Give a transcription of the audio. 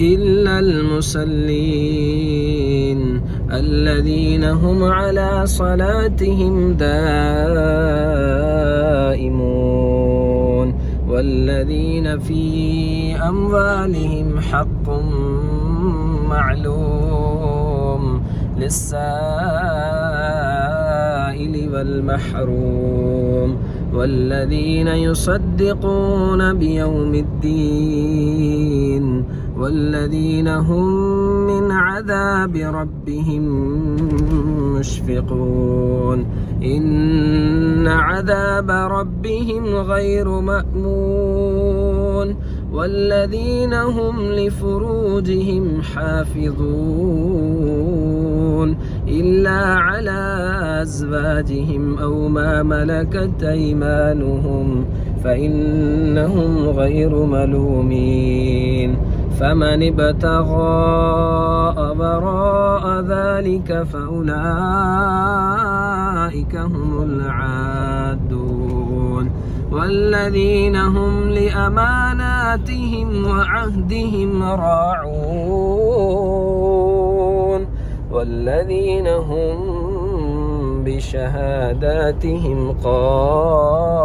إلا المصلين الذين هم على صلاتهم دائمون والذين في أموالهم حق معلوم للسائل والمحروم والذين يصدقون بيوم الدين والذين هم من عذاب ربهم مشفقون إن عذاب ربهم غير مأمون والذين هم لفروجهم حافظون إلا على أزواجهم أو ما ملكت أيمانهم فإنهم غير ملومين فمن ابتغى وراء ذلك فأولئك هم العادون والذين هم لأماناتهم وعهدهم راعون والذين هم بشهاداتهم قائمون.